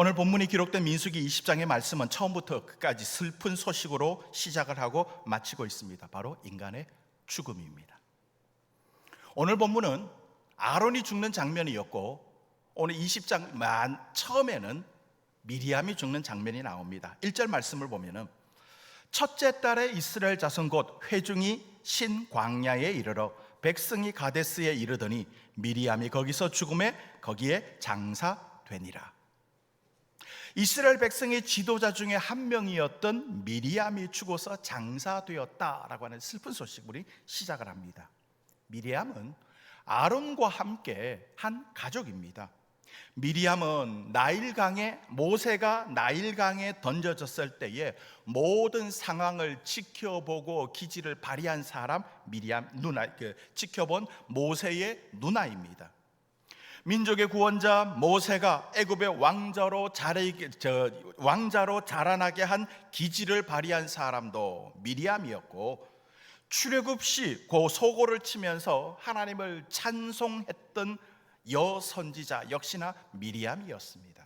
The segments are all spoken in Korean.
오늘 본문이 기록된 민수기 20장의 말씀은 처음부터 끝까지 슬픈 소식으로 시작을 하고 마치고 있습니다. 바로 인간의 죽음입니다. 오늘 본문은 아론이 죽는 장면이었고, 오늘 20장 처음에는 미리암이 죽는 장면이 나옵니다. 1절 말씀을 보면은 첫째 달에 이스라엘 자손 곧 회중이 신 광야에 이르러 백성이 가데스에 이르더니 미리암이 거기서 죽음에 거기에 장사되니라. 이스라엘 백성의 지도자 중에 한 명이었던 미리암이 죽어서 장사되었다라고 하는 슬픈 소식으로 시작을 합니다. 미리암은 아론과 함께 한 가족입니다. 미리암은 모세가 나일강에 던져졌을 때에 모든 상황을 지켜보고 기지를 발휘한 사람, 지켜본 모세의 누나입니다. 민족의 구원자 모세가 애굽의 왕자로 자라나게 한 기지를 발휘한 사람도 미리암이었고, 출애굽 시 그 소고를 치면서 하나님을 찬송했던 여선지자 역시나 미리암이었습니다.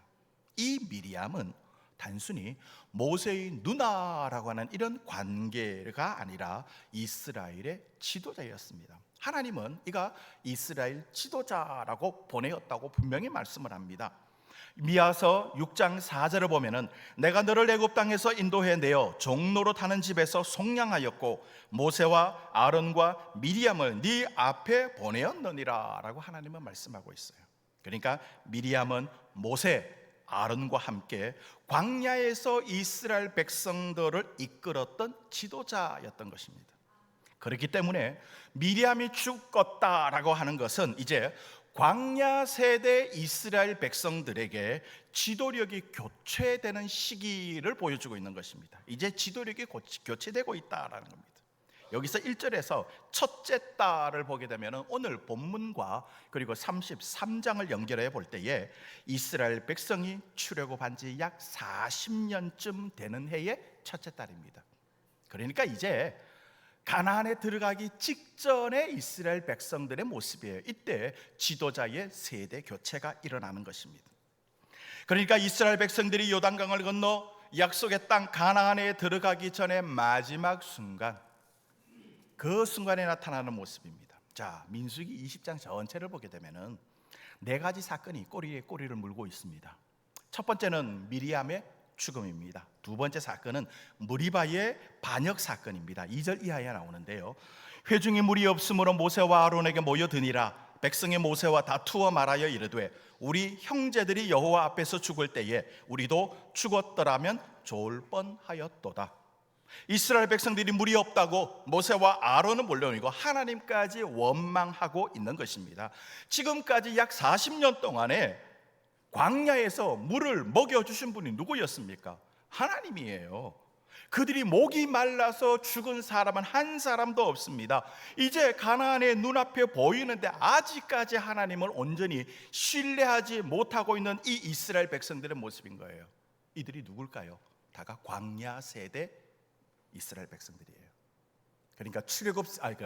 이 미리암은 단순히 모세의 누나라고 하는 이런 관계가 아니라 이스라엘의 지도자였습니다. 하나님은 이가 이스라엘 지도자라고 보내었다고 분명히 말씀을 합니다. 미아서 6장 4절을 보면은 내가 너를 애굽 땅에서 인도해 내어 종로로 타는 집에서 속량하였고 모세와 아론과 미리암을 네 앞에 보내었느니라 라고 하나님은 말씀하고 있어요. 그러니까 미리암은 모세, 아론과 함께 광야에서 이스라엘 백성들을 이끌었던 지도자였던 것입니다. 그렇기 때문에 미리암이 죽었다라고 하는 것은 이제 광야 세대 이스라엘 백성들에게 지도력이 교체되는 시기를 보여주고 있는 것입니다. 이제 지도력이 교체되고 있다라는 겁니다. 여기서 1절에서 첫째 달을 보게 되면 오늘 본문과 그리고 33장을 연결해 볼 때에 이스라엘 백성이 출애굽한 지 약 40년쯤 되는 해의 첫째 달입니다. 그러니까 이제 가나안에 들어가기 직전에 이스라엘 백성들의 모습이에요. 이때 지도자의 세대 교체가 일어나는 것입니다. 그러니까 이스라엘 백성들이 요단강을 건너 약속의 땅 가나안에 들어가기 전에 마지막 순간, 그 순간에 나타나는 모습입니다. 자, 민수기 20장 전체를 보게 되면은 네 가지 사건이 꼬리에 꼬리를 물고 있습니다. 첫 번째는 미리암의 죽음입니다. 두 번째 사건은 무리바의 반역 사건입니다. 2절 이하에 나오는데요. 회중이 무리 없으므로 모세와 아론에게 모여드니라. 백성의 모세와 다투어 말하여 이르되 우리 형제들이 여호와 앞에서 죽을 때에 우리도 죽었더라면 좋을 뻔하였도다. 이스라엘 백성들이 무리 없다고 모세와 아론은 물론이고 하나님까지 원망하고 있는 것입니다. 지금까지 약 40년 동안에 광야에서 물을 먹여주신 분이 누구였습니까? 하나님이에요. 그들이 목이 말라서 죽은 사람은 한 사람도 없습니다. 이제 가나안의 눈앞에 보이는데 아직까지 하나님을 온전히 신뢰하지 못하고 있는 이 이스라엘 백성들의 모습인 거예요. 이들이 누굴까요? 다가 광야 세대 이스라엘 백성들이에요. 그러니까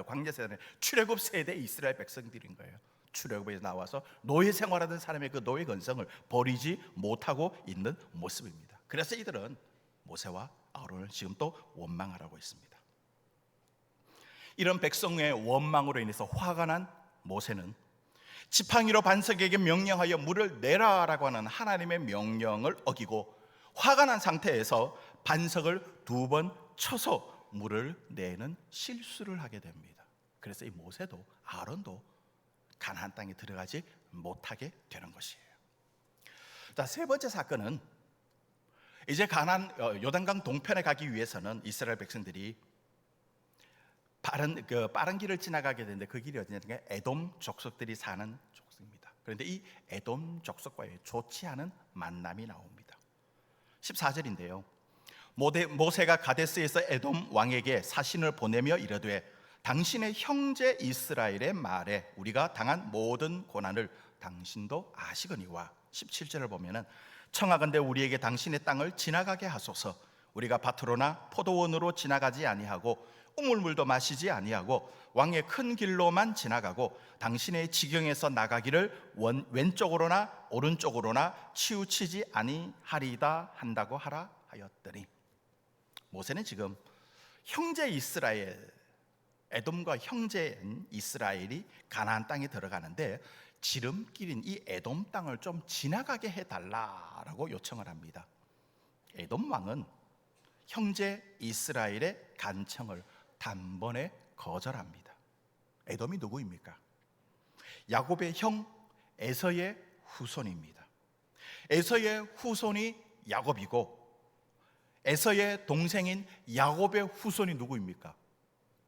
광야 세대는 출애굽 세대 이스라엘 백성들인 거예요. 출애굽에서 나와서 노예 생활하던 사람의 그 노예 건성을 버리지 못하고 있는 모습입니다. 그래서 이들은 모세와 아론을 지금 또 원망하라고 했습니다. 이런 백성의 원망으로 인해서 화가 난 모세는 지팡이로 반석에게 명령하여 물을 내라라고 하는 하나님의 명령을 어기고 화가 난 상태에서 반석을 2번 쳐서 물을 내는 실수를 하게 됩니다. 그래서 이 모세도 아론도 가나안 땅에 들어가지 못하게 되는 것이에요. 자, 세 번째 사건은 이제 요단강 동편에 가기 위해서는 이스라엘 백성들이 빠른 길을 지나가게 되는데 그 길이 어디냐면 에돔 족속들이 사는 족속입니다. 그런데 이 에돔 족속과의 좋지 않은 만남이 나옵니다. 14절인데요. 모세가 가데스에서 에돔 왕에게 사신을 보내며 이르되 당신의 형제 이스라엘의 말에 우리가 당한 모든 고난을 당신도 아시거니와 17절을 보면은 청하건대 우리에게 당신의 땅을 지나가게 하소서. 우리가 밭으로나 포도원으로 지나가지 아니하고 우물물도 마시지 아니하고 왕의 큰 길로만 지나가고 당신의 지경에서 나가기를 왼쪽으로나 오른쪽으로나 치우치지 아니하리다 한다고 하라 하였더니, 모세는 지금 형제 이스라엘, 에돔과 형제인 이스라엘이 가나안 땅에 들어가는데 지름길인 이 에돔 땅을 좀 지나가게 해달라라고 요청을 합니다. 에돔 왕은 형제 이스라엘의 간청을 단번에 거절합니다. 에돔이 누구입니까? 야곱의 형 에서의 후손입니다. 에서의 후손이 야곱이고 에서의 동생인 야곱의 후손이 누구입니까?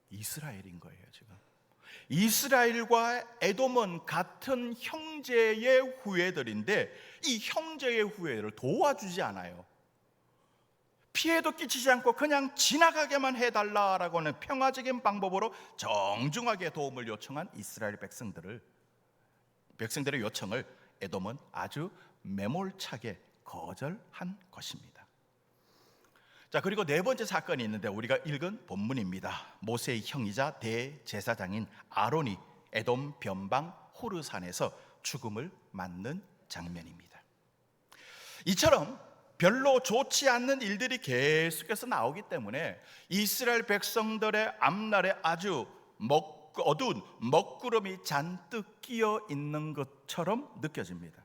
이스라엘인 거예요. 지금 이스라엘과 에돔은 같은 형제의 후예들인데 이 형제의 후예를 도와주지 않아요. 피해도 끼치지 않고 그냥 지나가게만 해달라라고 하는 평화적인 방법으로 정중하게 도움을 요청한 이스라엘 백성들의 요청을 에돔은 아주 매몰차게 거절한 것입니다. 자, 그리고 네 번째 사건이 있는데 우리가 읽은 본문입니다. 모세의 형이자 대제사장인 아론이 에돔 변방 호르산에서 죽음을 맞는 장면입니다. 이처럼 별로 좋지 않는 일들이 계속해서 나오기 때문에 이스라엘 백성들의 앞날에 아주 어두운 먹구름이 잔뜩 끼어 있는 것처럼 느껴집니다.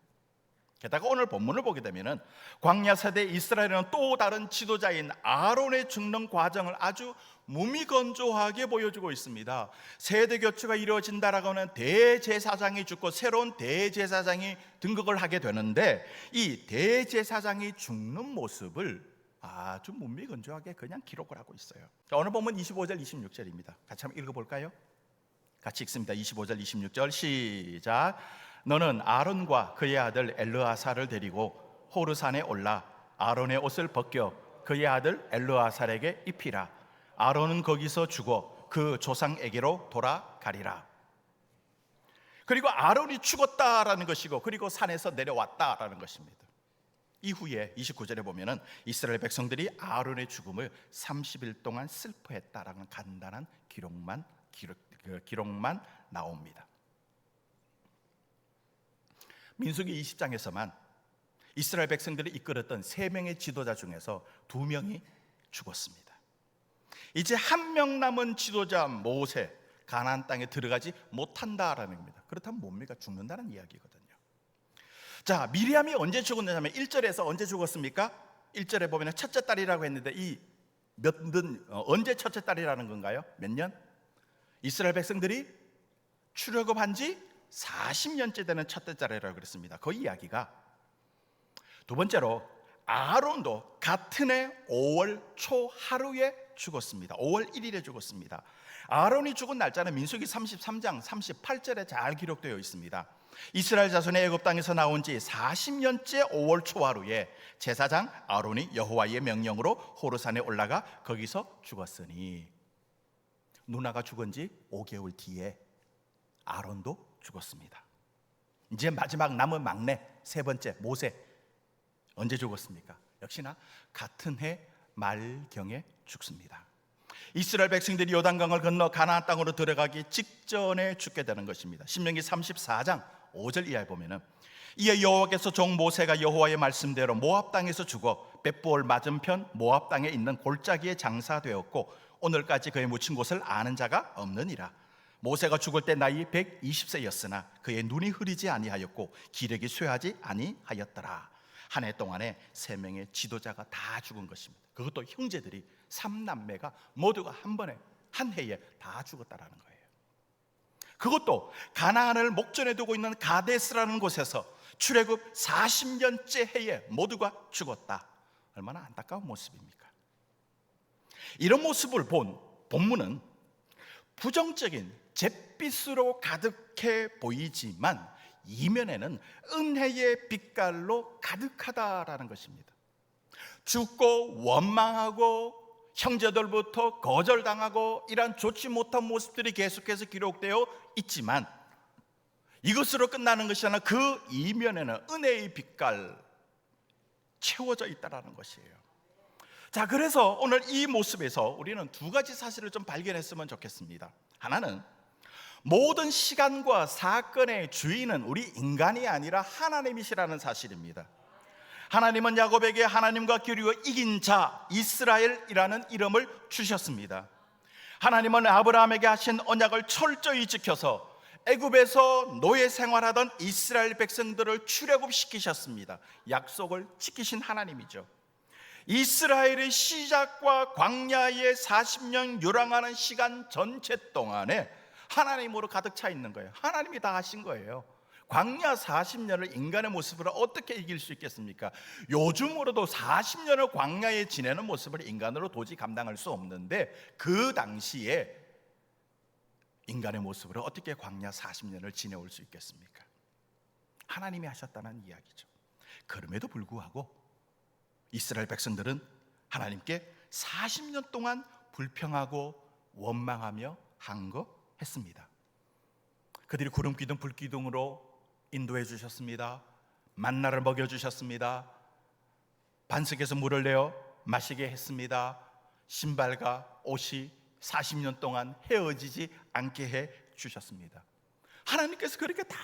게다가 오늘 본문을 보게 되면 광야 세대 이스라엘은 또 다른 지도자인 아론의 죽는 과정을 아주 무미건조하게 보여주고 있습니다. 세대 교체가 이루어진다라고 하는 대제사장이 죽고 새로운 대제사장이 등극을 하게 되는데 이 대제사장이 죽는 모습을 아주 무미건조하게 그냥 기록을 하고 있어요. 자, 오늘 본문 25절 26절입니다. 같이 한번 읽어볼까요? 같이 읽습니다. 25절 26절 시작. 너는 아론과 그의 아들 엘르아사를 데리고 호르산에 올라 아론의 옷을 벗겨 그의 아들 엘르아살에게 입히라. 아론은 거기서 죽어 그 조상에게로 돌아가리라. 그리고 아론이 죽었다라는 것이고 그리고 산에서 내려왔다라는 것입니다. 이후에 29절에 보면은 이스라엘 백성들이 아론의 죽음을 30일 동안 슬퍼했다라는 간단한 기록만 나옵니다. 민수기 20장에서만 이스라엘 백성들이 이끌었던 3명의 지도자 중에서 2명이 죽었습니다. 이제 1명 남은 지도자 모세, 가나안 땅에 들어가지 못한다라는 겁니다. 그렇다면 뭡니까? 죽는다는 이야기거든요. 자, 미리암이 언제 죽었냐면 1절에서 언제 죽었습니까? 1절에 보면 첫째 딸이라고 했는데 언제 첫째 딸이라는 건가요? 몇 년? 이스라엘 백성들이 출애굽한 지 40년째 되는 첫째 딸이라고 그랬습니다. 그 이야기가. 두 번째로 아론도 같은 해 5월 초 하루에 죽었습니다. 5월 1일에 죽었습니다. 아론이 죽은 날짜는 민수기 33장 38절에 잘 기록되어 있습니다. 이스라엘 자손이 애굽 땅에서 나온 지 40년째 5월 초하루에 제사장 아론이 여호와의 명령으로 호르산에 올라가 거기서 죽었으니, 누나가 죽은 지 5개월 뒤에 아론도 죽었습니다. 이제 마지막 남은 막내 세 번째 모세, 언제 죽었습니까? 역시나 같은 해 말경에 죽습니다. 이스라엘 백성들이 요단강을 건너 가나안 땅으로 들어가기 직전에 죽게 되는 것입니다. 신명기 34장 5절 이하에 보면은 이에 여호와께서 종 모세가 여호와의 말씀대로 모압 땅에서 죽어 벳보을 맞은편 모압 땅에 있는 골짜기에 장사되었고 오늘까지 그의 묻힌 곳을 아는 자가 없느니라. 모세가 죽을 때 나이 120세였으나 그의 눈이 흐리지 아니하였고 기력이 쇠하지 아니하였더라. 한 해 동안에 3명의 지도자가 다 죽은 것입니다. 그것도 형제들이 3남매가 모두가 한 번에 한 해에 다 죽었다라는 거예요. 그것도 가나안을 목전에 두고 있는 가데스라는 곳에서 출애굽 40년째 해에 모두가 죽었다. 얼마나 안타까운 모습입니까? 이런 모습을 본 본문은 부정적인 잿빛으로 가득해 보이지만 이면에는 은혜의 빛깔로 가득하다라는 것입니다. 죽고 원망하고 형제들부터 거절당하고 이런 좋지 못한 모습들이 계속해서 기록되어 있지만 이것으로 끝나는 것이 아니라 그 이면에는 은혜의 빛깔 채워져 있다라는 것이에요. 자, 그래서 오늘 이 모습에서 우리는 두 가지 사실을 좀 발견했으면 좋겠습니다. 하나는 모든 시간과 사건의 주인은 우리 인간이 아니라 하나님이시라는 사실입니다. 하나님은 야곱에게 하나님과 겨루어 이긴 자 이스라엘이라는 이름을 주셨습니다. 하나님은 아브라함에게 하신 언약을 철저히 지켜서 애굽에서 노예 생활하던 이스라엘 백성들을 출애굽시키셨습니다. 약속을 지키신 하나님이죠. 이스라엘의 시작과 광야에 40년 요랑하는 시간 전체 동안에 하나님으로 가득 차 있는 거예요. 하나님이 다 하신 거예요. 광야 40년을 인간의 모습으로 어떻게 이길 수 있겠습니까? 요즘으로도 40년을 광야에 지내는 모습을 인간으로 도저히 감당할 수 없는데, 그 당시에 인간의 모습으로 어떻게 광야 40년을 지내올 수 있겠습니까? 하나님이 하셨다는 이야기죠. 그럼에도 불구하고 이스라엘 백성들은 하나님께 40년 동안 불평하고 원망하며 항거했습니다. 그들이 구름 기둥 불 기둥으로 인도해 주셨습니다. 만나를 먹여 주셨습니다. 반석에서 물을 내어 마시게 했습니다. 신발과 옷이 40년 동안 헤어지지 않게 해 주셨습니다. 하나님께서 그렇게 다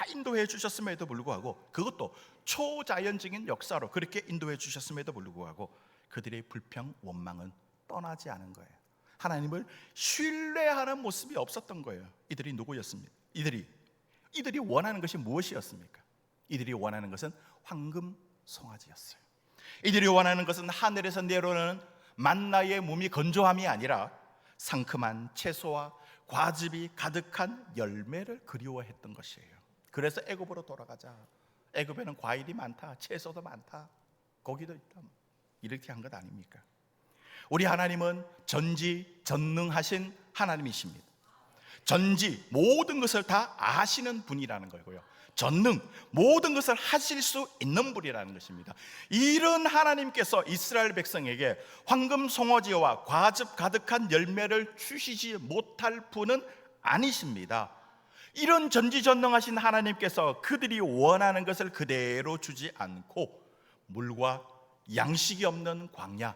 인도해 주셨음에도 불구하고, 그것도 초자연적인 역사로 그렇게 인도해 주셨음에도 불구하고 그들의 불평, 원망은 떠나지 않은 거예요. 하나님을 신뢰하는 모습이 없었던 거예요. 이들이 누구였습니까? 이들이 원하는 것이 무엇이었습니까? 이들이 원하는 것은 황금 송아지였어요. 이들이 원하는 것은 하늘에서 내려오는 만나의 몸이 건조함이 아니라 상큼한 채소와 과즙이 가득한 열매를 그리워했던 것이에요. 그래서 애굽으로 돌아가자. 애굽에는 과일이 많다, 채소도 많다, 고기도 있다, 이렇게 한 것 아닙니까? 우리 하나님은 전지전능하신 하나님이십니다. 모든 것을 다 아시는 분이라는 거고요. 전능, 모든 것을 하실 수 있는 분이라는 것입니다. 이런 하나님께서 이스라엘 백성에게 황금 송아지와 과즙 가득한 열매를 주시지 못할 분은 아니십니다. 이런 전지전능하신 하나님께서 그들이 원하는 것을 그대로 주지 않고 물과 양식이 없는 광야,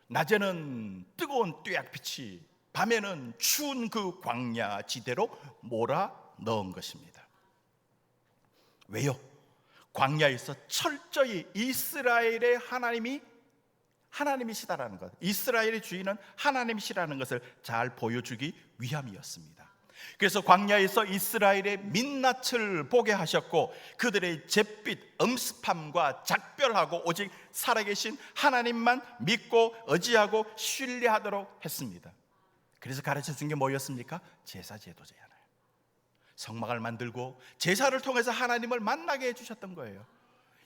낮에는 뜨거운 뙤약빛이, 밤에는 추운 그 광야 지대로 몰아 넣은 것입니다. 왜요? 광야에서 철저히 이스라엘의 하나님이시다라는 것, 이스라엘의 주인은 하나님이시라는 것을 잘 보여주기 위함이었습니다. 그래서 광야에서 이스라엘의 민낯을 보게 하셨고, 그들의 잿빛 엄습함과 작별하고 오직 살아계신 하나님만 믿고 의지하고 신뢰하도록 했습니다. 그래서 가르쳐준 게 뭐였습니까? 제사 제도제잖아요. 성막을 만들고 제사를 통해서 하나님을 만나게 해주셨던 거예요.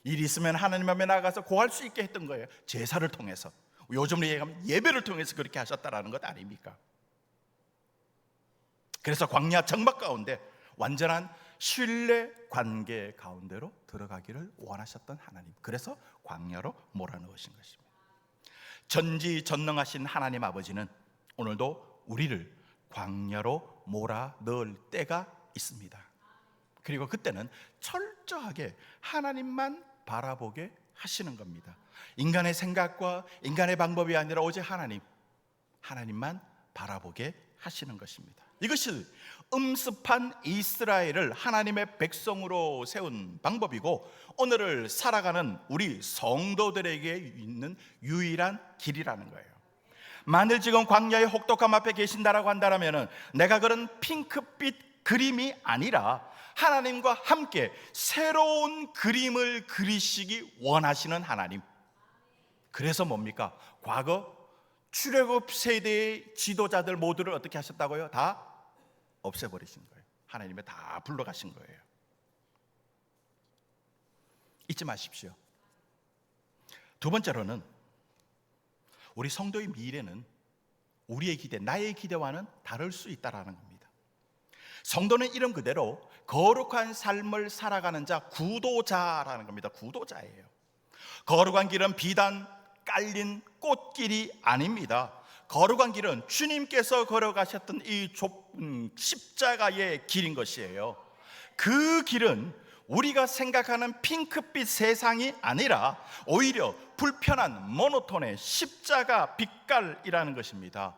일이 있으면 하나님 앞에 나가서 고할 수 있게 했던 거예요. 제사를 통해서. 요즘으로 얘기하면 예배를 통해서 그렇게 하셨다라는 것 아닙니까? 그래서 광야 정막 가운데 완전한 신뢰 관계 가운데로 들어가기를 원하셨던 하나님, 그래서 광야로 몰아넣으신 것입니다. 전지전능하신 하나님 아버지는 오늘도 우리를 광야로 몰아넣을 때가 있습니다. 그리고 그때는 철저하게 하나님만 바라보게 하시는 겁니다. 인간의 생각과 인간의 방법이 아니라 오직 하나님만 바라보게 하시는 것입니다. 이것이 음습한 이스라엘을 하나님의 백성으로 세운 방법이고, 오늘을 살아가는 우리 성도들에게 있는 유일한 길이라는 거예요. 만일 지금 광야의 혹독함 앞에 계신다라고 한다면 내가 그런 핑크빛 그림이 아니라 하나님과 함께 새로운 그림을 그리시기 원하시는 하나님. 그래서 뭡니까? 과거 출애굽 세대의 지도자들 모두를 어떻게 하셨다고요? 다 없애버리신 거예요. 하나님이 다 불러가신 거예요. 잊지 마십시오. 두 번째로는 우리 성도의 미래는 우리의 기대, 나의 기대와는 다를 수 있다는 겁니다. 성도는 이름 그대로 거룩한 삶을 살아가는 자, 구도자라는 겁니다. 구도자예요. 거룩한 길은 비단 깔린 꽃길이 아닙니다. 거룩한 길은 주님께서 걸어가셨던 이 좁은 십자가의 길인 것이에요. 그 길은 우리가 생각하는 핑크빛 세상이 아니라 오히려 불편한 모노톤의 십자가 빛깔이라는 것입니다.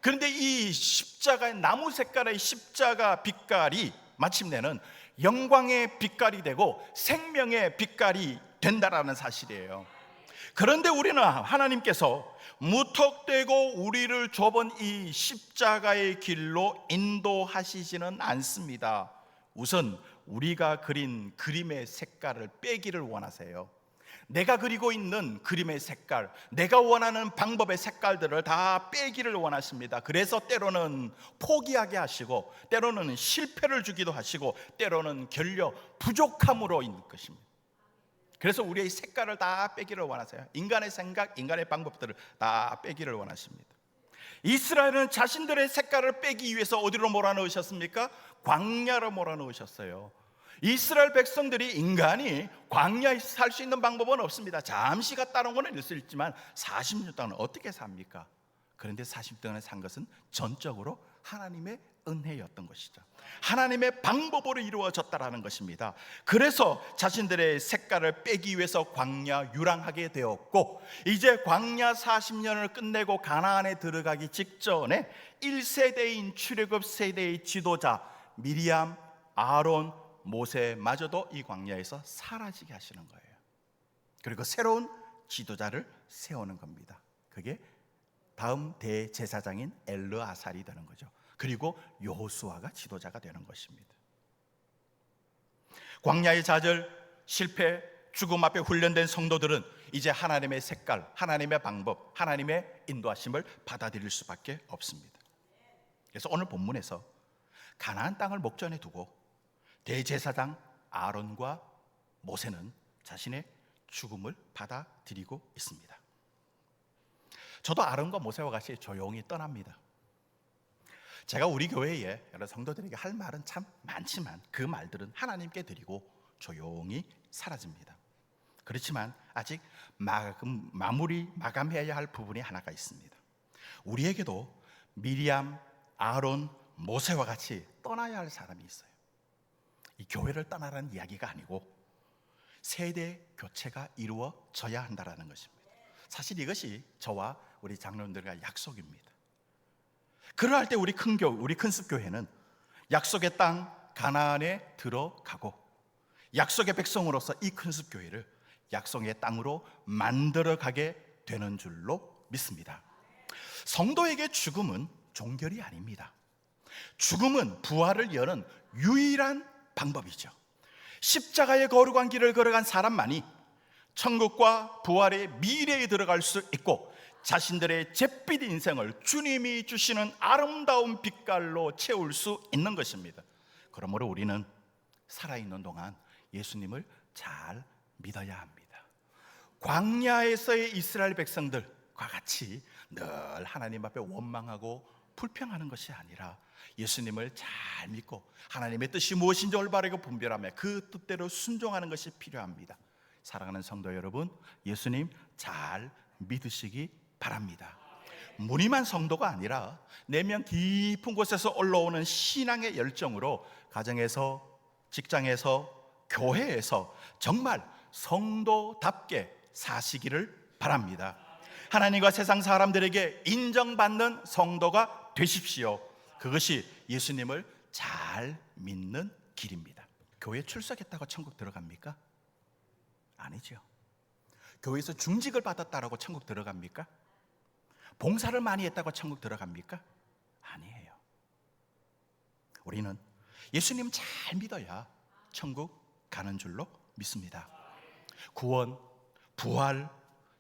그런데 이 십자가의 나무 색깔의 십자가 빛깔이 마침내는 영광의 빛깔이 되고 생명의 빛깔이 된다라는 사실이에요. 그런데 우리는 하나님께서 무턱대고 우리를 좁은 이 십자가의 길로 인도하시지는 않습니다. 우선 우리가 그린 그림의 색깔을 빼기를 원하세요. 내가 그리고 있는 그림의 색깔, 내가 원하는 방법의 색깔들을 다 빼기를 원하십니다. 그래서 때로는 포기하게 하시고, 때로는 실패를 주기도 하시고, 때로는 결려 부족함으로 있는 것입니다. 그래서 우리의 색깔을 다 빼기를 원하세요. 인간의 생각, 인간의 방법들을 다 빼기를 원하십니다. 이스라엘은 자신들의 색깔을 빼기 위해서 어디로 몰아넣으셨습니까? 광야로 몰아넣으셨어요. 이스라엘 백성들이, 인간이 광야에서 살 수 있는 방법은 없습니다. 잠시 갔다 온 건 있을 수 있지만 40년 동안 어떻게 삽니까? 그런데 40년 동안 산 것은 전적으로 하나님의 은혜였던 것이죠. 하나님의 방법으로 이루어졌다라는 것입니다. 그래서 자신들의 색깔을 빼기 위해서 광야 유랑하게 되었고, 이제 광야 40년을 끝내고 가나안에 들어가기 직전에 1세대인 출애굽 세대의 지도자 미리암, 아론, 모세마저도 이 광야에서 사라지게 하시는 거예요. 그리고 새로운 지도자를 세우는 겁니다. 그게 다음 대제사장인 엘르아살이 되는 거죠. 그리고 여호수아가 지도자가 되는 것입니다. 광야의 좌절, 실패, 죽음 앞에 훈련된 성도들은 이제 하나님의 색깔, 하나님의 방법, 하나님의 인도하심을 받아들일 수밖에 없습니다. 그래서 오늘 본문에서 가나안 땅을 목전에 두고 대제사장 아론과 모세는 자신의 죽음을 받아들이고 있습니다. 저도 아론과 모세와 같이 조용히 떠납니다. 제가 우리 교회에 여러 성도들에게 할 말은 참 많지만 그 말들은 하나님께 드리고 조용히 사라집니다. 그렇지만 아직 마감해야 할 부분이 하나가 있습니다. 우리에게도 미리암, 아론, 모세와 같이 떠나야 할 사람이 있어요. 이 교회를 떠나라는 이야기가 아니고 세대 교체가 이루어져야 한다는 것입니다. 사실 이것이 저와 우리 장로님들과 약속입니다. 그러할 때 우리 큰습교회는 약속의 땅 가나안에 들어가고 약속의 백성으로서 이 큰습교회를 약속의 땅으로 만들어가게 되는 줄로 믿습니다. 성도에게 죽음은 종결이 아닙니다. 죽음은 부활을 여는 유일한 방법이죠. 십자가의 거룩한 길을 걸어간 사람만이 천국과 부활의 미래에 들어갈 수 있고, 자신들의 잿빛 인생을 주님이 주시는 아름다운 빛깔로 채울 수 있는 것입니다. 그러므로 우리는 살아있는 동안 예수님을 잘 믿어야 합니다. 광야에서의 이스라엘 백성들과 같이 늘 하나님 앞에 원망하고 불평하는 것이 아니라 예수님을 잘 믿고 하나님의 뜻이 무엇인지 올바르게 분별하며 그 뜻대로 순종하는 것이 필요합니다. 사랑하는 성도 여러분, 예수님 잘 믿으시기 바랍니다. 무늬만 성도가 아니라 내면 깊은 곳에서 올라오는 신앙의 열정으로 가정에서, 직장에서, 교회에서 정말 성도답게 사시기를 바랍니다. 하나님과 세상 사람들에게 인정받는 성도가 되십시오. 그것이 예수님을 잘 믿는 길입니다. 교회 출석했다고 천국 들어갑니까? 아니죠. 교회에서 중직을 받았다라고 천국 들어갑니까? 봉사를 많이 했다고 천국 들어갑니까? 아니에요. 우리는 예수님 잘 믿어야 천국 가는 줄로 믿습니다. 구원, 부활,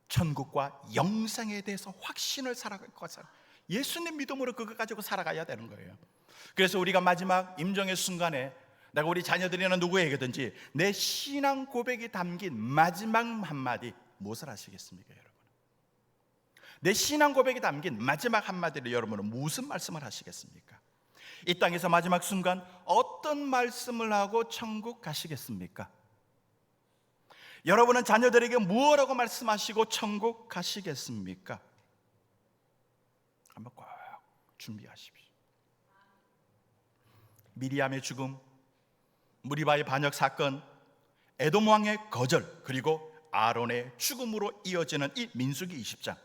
천국과 영생에 대해서 확신을 살아갈 것을 예수님 믿음으로 그거 가지고 살아가야 되는 거예요. 그래서 우리가 마지막 임종의 순간에 내가 우리 자녀들이나 누구에게든지 내 신앙 고백이 담긴 마지막 한마디 무엇을 하시겠습니까, 여러분? 내 신앙 고백이 담긴 마지막 한마디를 여러분은 무슨 말씀을 하시겠습니까? 이 땅에서 마지막 순간 어떤 말씀을 하고 천국 가시겠습니까? 여러분은 자녀들에게 무엇라고 말씀하시고 천국 가시겠습니까? 한번 꼭 준비하십시오. 미리암의 죽음, 무리바의 반역 사건, 에돔 왕의 거절, 그리고 아론의 죽음으로 이어지는 이 민수기 20장,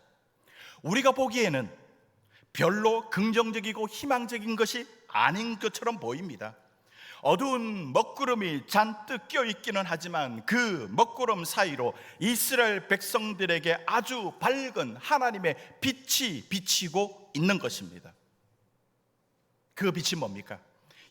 우리가 보기에는 별로 긍정적이고 희망적인 것이 아닌 것처럼 보입니다. 어두운 먹구름이 잔뜩 껴있기는 하지만 그 먹구름 사이로 이스라엘 백성들에게 아주 밝은 하나님의 빛이 비치고 있는 것입니다. 그 빛이 뭡니까?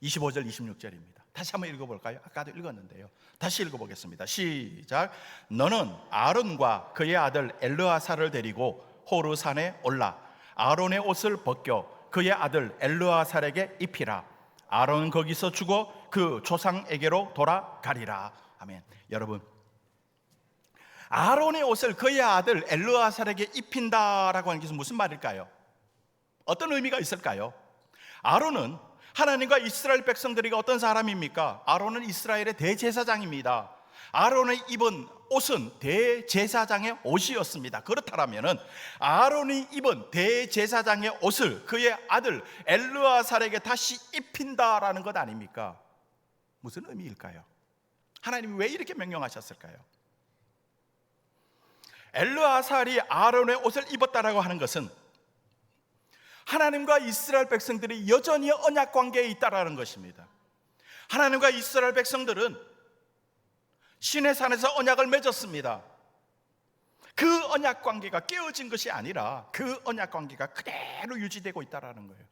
25절 26절입니다. 다시 한번 읽어볼까요? 아까도 읽었는데요. 다시 읽어보겠습니다. 시작. 너는 아론과 그의 아들 엘르아사를 데리고 호르산에 올라 아론의 옷을 벗겨 그의 아들 엘르아살에게 입히라. 아론은 거기서 죽어 그 조상에게로 돌아가리라. 아멘. 여러분, 아론의 옷을 그의 아들 엘르아살에게 입힌다라고 하는 것은 무슨 말일까요? 어떤 의미가 있을까요? 아론은 하나님과 이스라엘 백성들이 어떤 사람입니까? 아론은 이스라엘의 대제사장입니다. 아론의 입은 옷은 대제사장의 옷이었습니다. 그렇다면 아론이 입은 대제사장의 옷을 그의 아들 엘르아살에게 다시 입힌다라는 것 아닙니까? 무슨 의미일까요? 하나님이 왜 이렇게 명령하셨을까요? 엘르아살이 아론의 옷을 입었다라고 하는 것은 하나님과 이스라엘 백성들이 여전히 언약 관계에 있다라는 것입니다. 하나님과 이스라엘 백성들은 시내산에서 언약을 맺었습니다. 그 언약 관계가 깨어진 것이 아니라 그 언약 관계가 그대로 유지되고 있다라는 거예요.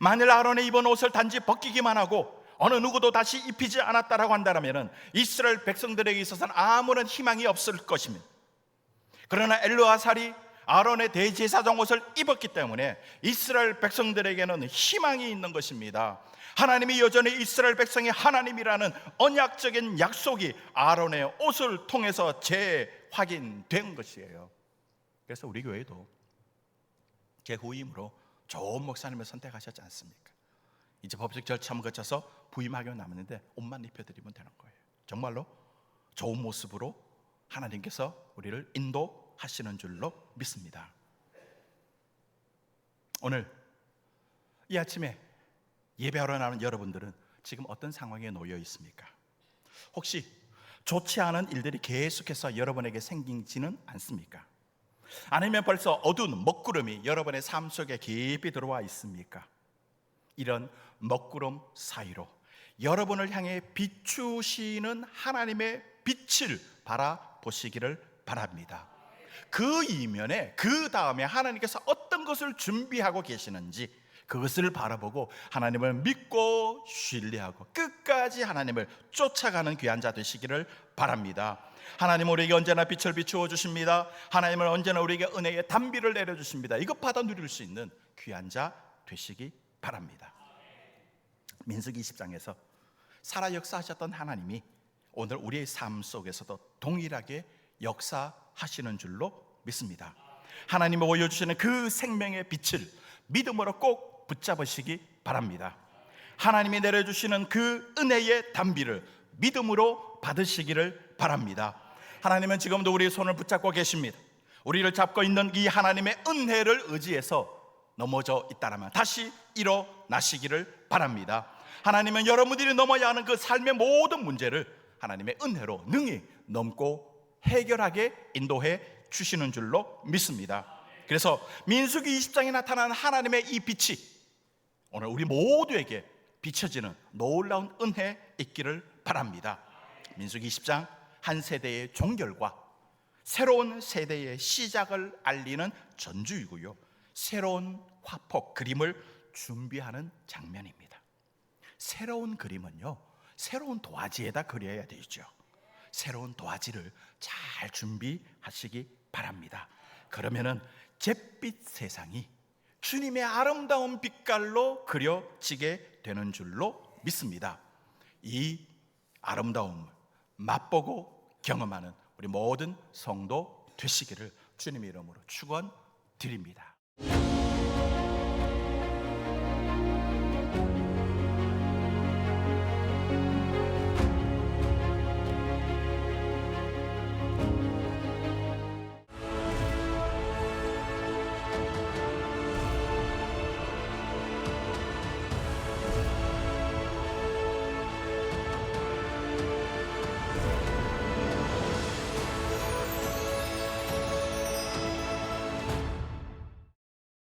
만일 아론의 입은 옷을 단지 벗기기만 하고 어느 누구도 다시 입히지 않았다라고 한다면 이스라엘 백성들에게 있어서는 아무런 희망이 없을 것입니다. 그러나 엘르아살이 아론의 대제사장 옷을 입었기 때문에 이스라엘 백성들에게는 희망이 있는 것입니다. 하나님이 여전히 이스라엘 백성의 하나님이라는 언약적인 약속이 아론의 옷을 통해서 재확인된 것이에요. 그래서 우리 교회도 제 후임으로 좋은 목사님을 선택하셨지 않습니까? 이제 법적 절차만 거쳐서 부임하기만 남았는데 옷만 입혀드리면 되는 거예요. 정말로 좋은 모습으로 하나님께서 우리를 인도하시는 줄로 믿습니다. 오늘 이 아침에 예배하러 나오는 여러분들은 지금 어떤 상황에 놓여 있습니까? 혹시 좋지 않은 일들이 계속해서 여러분에게 생기지는 않습니까? 아니면 벌써 어두운 먹구름이 여러분의 삶 속에 깊이 들어와 있습니까? 이런 먹구름 사이로 여러분을 향해 비추시는 하나님의 빛을 바라보시기를 바랍니다. 그 이면에 그 다음에 하나님께서 어떤 것을 준비하고 계시는지 그것을 바라보고 하나님을 믿고 신뢰하고 끝까지 하나님을 쫓아가는 귀한 자 되시기를 바랍니다. 하나님은 우리에게 언제나 빛을 비추어 주십니다. 하나님은 언제나 우리에게 은혜의 단비를 내려주십니다. 이것 받아 누릴 수 있는 귀한 자 되시기 바랍니다. 민수기 20장에서 살아 역사하셨던 하나님이 오늘 우리의 삶 속에서도 동일하게 역사하시는 줄로 믿습니다. 하나님이 보여주시는 그 생명의 빛을 믿음으로 꼭 붙잡으시기 바랍니다. 하나님이 내려주시는 그 은혜의 단비를 믿음으로 받으시기를 바랍니다. 하나님은 지금도 우리의 손을 붙잡고 계십니다. 우리를 잡고 있는 이 하나님의 은혜를 의지해서 넘어져 있다라면 다시 일어나시기를 바랍니다. 하나님은 여러분들이 넘어야 하는 그 삶의 모든 문제를 하나님의 은혜로 능히 넘고 해결하게 인도해 주시는 줄로 믿습니다. 그래서 민수기 20장에 나타나는 하나님의 이 빛이 오늘 우리 모두에게 비춰지는 놀라운 은혜 있기를 바랍니다. 민수기 20장 한 세대의 종결과 새로운 세대의 시작을 알리는 전주이고요, 새로운 화폭 그림을 준비하는 장면입니다. 새로운 그림은요, 새로운 도화지에다 그려야 되죠. 새로운 도화지를 잘 준비하시기 바랍니다. 그러면은 잿빛 세상이 주님의 아름다운 빛깔로 그려지게 되는 줄로 믿습니다. 이 아름다움을 맛보고 경험하는 우리 모든 성도 되시기를 주님의 이름으로 축원드립니다.